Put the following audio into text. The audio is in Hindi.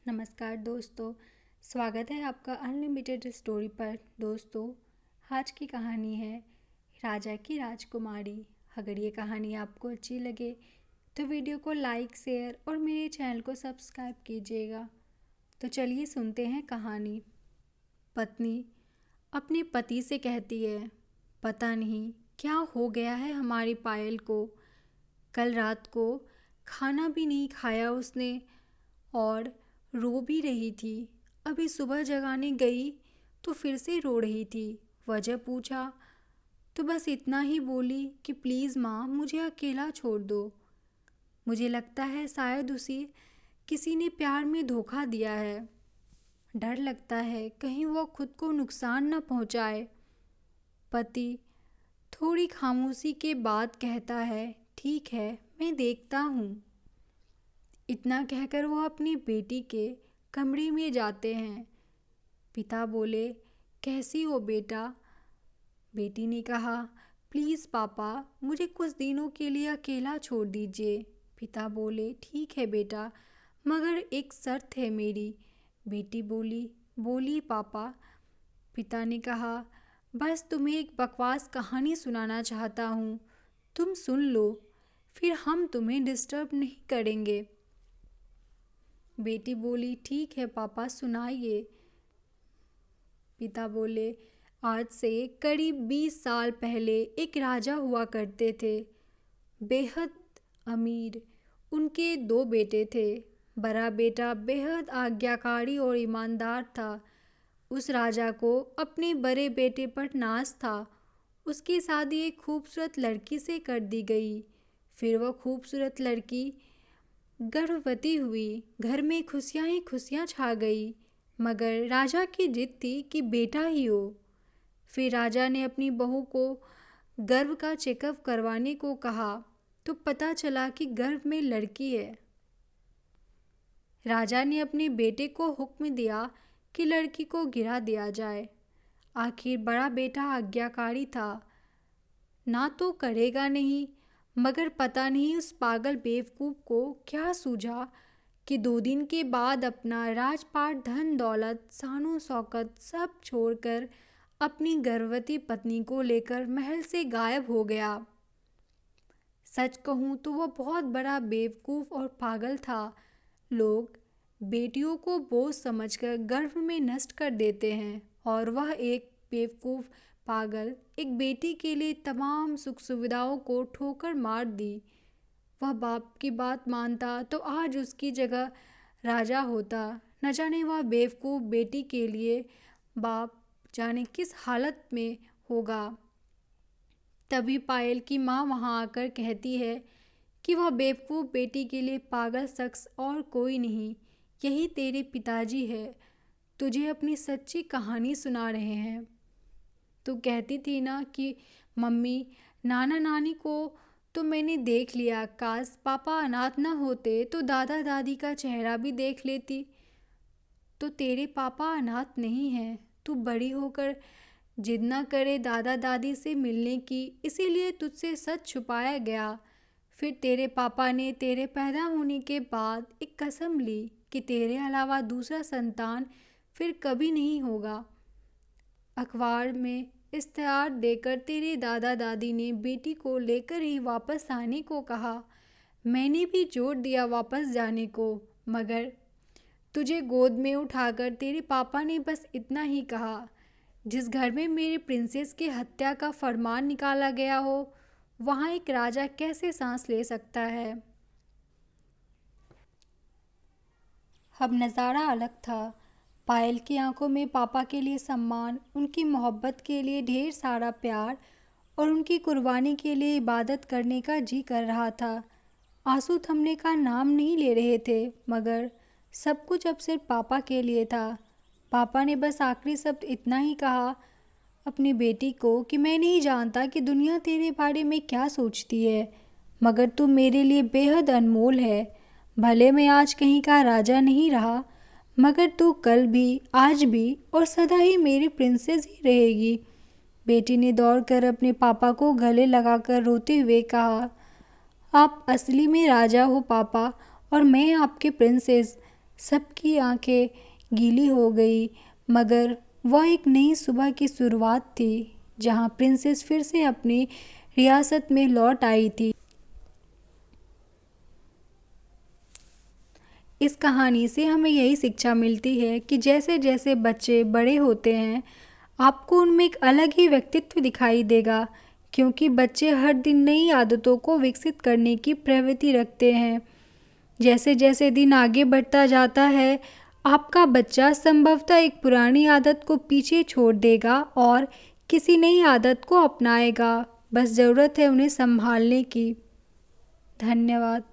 नमस्कार दोस्तों, स्वागत है आपका अनलिमिटेड स्टोरी पर। दोस्तों, आज की कहानी है राजा की राजकुमारी। अगर ये कहानी आपको अच्छी लगे तो वीडियो को लाइक, शेयर और मेरे चैनल को सब्सक्राइब कीजिएगा। तो चलिए सुनते हैं कहानी। पत्नी अपने पति से कहती है, पता नहीं क्या हो गया है हमारी पायल को। कल रात को खाना भी नहीं खाया उसने और रो भी रही थी। अभी सुबह जगाने गई तो फिर से रो रही थी। वजह पूछा तो बस इतना ही बोली कि प्लीज़ माँ, मुझे अकेला छोड़ दो। मुझे लगता है शायद उसे किसी ने प्यार में धोखा दिया है। डर लगता है कहीं वो खुद को नुकसान न पहुँचाए। पति थोड़ी खामोशी के बाद कहता है, ठीक है, मैं देखता हूँ। इतना कहकर वो अपनी बेटी के कमरे में जाते हैं। पिता बोले, कैसी हो बेटा? बेटी ने कहा, प्लीज़ पापा, मुझे कुछ दिनों के लिए अकेला छोड़ दीजिए। पिता बोले, ठीक है बेटा, मगर एक शर्त है मेरी। बेटी बोली, बोलिए पापा। पिता ने कहा, बस तुम्हें एक बकवास कहानी सुनाना चाहता हूँ, तुम सुन लो, फिर हम तुम्हें डिस्टर्ब नहीं करेंगे। बेटी बोली, ठीक है पापा, सुनाइए। पिता बोले, आज से करीब 20 साल पहले एक राजा हुआ करते थे, बेहद अमीर। उनके 2 बेटे थे। बड़ा बेटा बेहद आज्ञाकारी और ईमानदार था। उस राजा को अपने बड़े बेटे पर नाज था। उसकी शादी एक खूबसूरत लड़की से कर दी गई। फिर वह खूबसूरत लड़की गर्भवती हुई। घर में खुशियाँ ही खुशियाँ छा गई, मगर राजा की जिद थी कि बेटा ही हो। फिर राजा ने अपनी बहू को गर्भ का चेकअप करवाने को कहा तो पता चला कि गर्भ में लड़की है। राजा ने अपने बेटे को हुक्म दिया कि लड़की को गिरा दिया जाए। आखिर बड़ा बेटा आज्ञाकारी था, ना तो करेगा नहीं, मगर पता नहीं उस पागल बेवकूफ़ को क्या सूझा कि 2 दिन के बाद अपना राजपाट, धन दौलत, शानो शौकत सब छोड़कर अपनी गर्भवती पत्नी को लेकर महल से गायब हो गया। सच कहूँ तो वह बहुत बड़ा बेवकूफ़ और पागल था। लोग बेटियों को बोझ समझकर गर्भ में नष्ट कर देते हैं और वह एक बेवकूफ़ पागल एक बेटी के लिए तमाम सुख सुविधाओं को ठोकर मार दी। वह बाप की बात मानता तो आज उसकी जगह राजा होता। न जाने वह बेवकूफ़ बेटी के लिए बाप जाने किस हालत में होगा। तभी पायल की माँ वहाँ आकर कहती है कि वह बेवकूफ़ बेटी के लिए पागल शख्स और कोई नहीं, यही तेरे पिताजी है, तुझे अपनी सच्ची कहानी सुना रहे हैं। तो कहती थी ना कि मम्मी, नाना नानी को तो मैंने देख लिया, काश पापा अनाथ न होते तो दादा दादी का चेहरा भी देख लेती। तो तेरे पापा अनाथ नहीं हैं, तू बड़ी होकर जिद न करे दादा दादी से मिलने की, इसीलिए तुझसे सच छुपाया गया। फिर तेरे पापा ने तेरे पैदा होने के बाद एक कसम ली कि तेरे अलावा दूसरा संतान फिर कभी नहीं होगा। अखबार में इश्तेहार देकर तेरे दादा दादी ने बेटी को लेकर ही वापस आने को कहा। मैंने भी जोर दिया वापस जाने को, मगर तुझे गोद में उठाकर तेरे पापा ने बस इतना ही कहा, जिस घर में मेरी प्रिंसेस की हत्या का फरमान निकाला गया हो, वहाँ एक राजा कैसे सांस ले सकता है। अब नज़ारा अलग था। पायल की आंखों में पापा के लिए सम्मान, उनकी मोहब्बत के लिए ढेर सारा प्यार और उनकी कुर्बानी के लिए इबादत करने का जी कर रहा था। आंसू थमने का नाम नहीं ले रहे थे, मगर सब कुछ अब सिर्फ पापा के लिए था। पापा ने बस आखिरी शब्द इतना ही कहा अपनी बेटी को कि मैं नहीं जानता कि दुनिया तेरे बारे में क्या सोचती है, मगर तू मेरे लिए बेहद अनमोल है। भले मैं आज कहीं का राजा नहीं रहा, मगर तू कल भी, आज भी और सदा ही मेरी प्रिंसेस ही रहेगी। बेटी ने दौड़कर अपने पापा को गले लगाकर रोते हुए कहा, आप असली में राजा हो पापा, और मैं आपकी प्रिंसेस। सबकी आंखें गीली हो गई, मगर वह एक नई सुबह की शुरुआत थी जहां प्रिंसेस फिर से अपनी रियासत में लौट आई थी। इस कहानी से हमें यही शिक्षा मिलती है कि जैसे जैसे बच्चे बड़े होते हैं, आपको उनमें एक अलग ही व्यक्तित्व दिखाई देगा, क्योंकि बच्चे हर दिन नई आदतों को विकसित करने की प्रवृत्ति रखते हैं। जैसे जैसे दिन आगे बढ़ता जाता है, आपका बच्चा संभवतः एक पुरानी आदत को पीछे छोड़ देगा और किसी नई आदत को अपनाएगा। बस ज़रूरत है उन्हें संभालने की। धन्यवाद।